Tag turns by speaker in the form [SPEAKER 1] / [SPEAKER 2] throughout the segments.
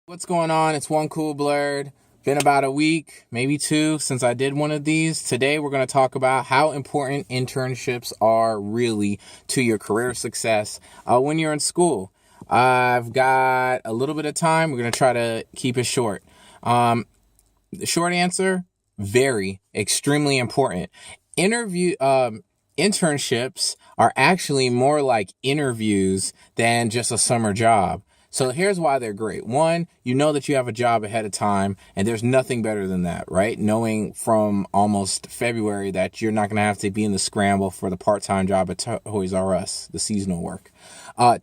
[SPEAKER 1] What's going on? It's OneCoolBlerd. Been about a week, maybe two, since I did one of these. Today we're going to talk about how important internships are really to your career success when you're in school. I've got a little bit of time. We're going to try to keep it short. The short answer, very, extremely important. Internships are actually more like interviews than just a summer job. So here's why they're great. One, you know that you have a job ahead of time, and there's nothing better than that, right? Knowing from almost February that you're not going to have to be in the scramble for the part-time job at Toys R Us, the seasonal work.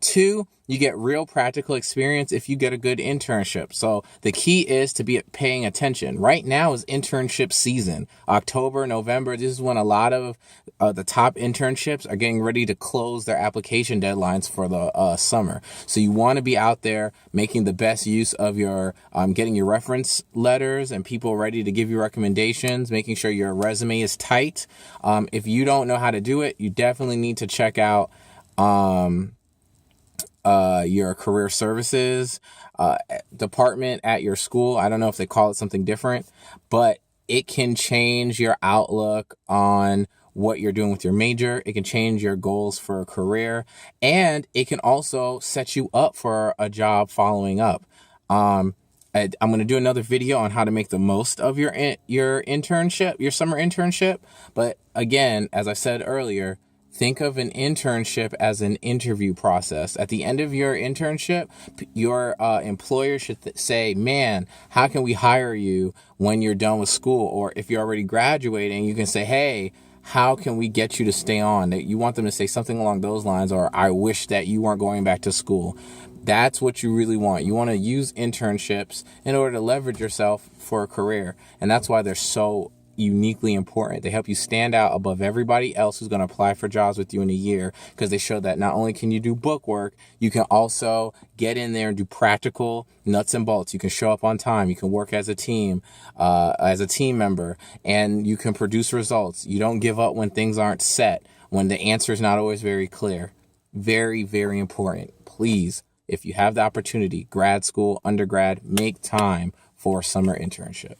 [SPEAKER 1] Two, you get real practical experience if you get a good internship. So the key is to be paying attention. Right now is internship season. October, November, this is when a lot of the top internships are getting ready to close their application deadlines for the summer. So you want to be out there making the best use of your getting your reference letters and people ready to give you recommendations, making sure your resume is tight. If you don't know how to do it, you definitely need to check out your career services department at your school. I don't know if they call it something different, but it can change your outlook on what you're doing with your major. It can change your goals for a career, and it can also set you up for a job following up. I'm going to do another video on how to make the most of your internship, your summer internship. But again, as I said earlier, think of an internship as an interview process. At the end of your internship, your employer should say, man, how can we hire you when you're done with school? Or if you're already graduating, you can say, hey, how can we get you to stay on? You want them to say something along those lines, or I wish that you weren't going back to school. That's what you really want. You want to use internships in order to leverage yourself for a career. And that's why they're so uniquely important. They help you stand out above everybody else who's going to apply for jobs with you in a year, because they show that not only can you do book work, you can also get in there and do practical nuts and bolts. You can show up on time. You can work as a team member, and you can produce results. You don't give up when things aren't set, when the answer is not always very clear. Very, very important. Please, if you have the opportunity, grad school, undergrad, make time for a summer internship.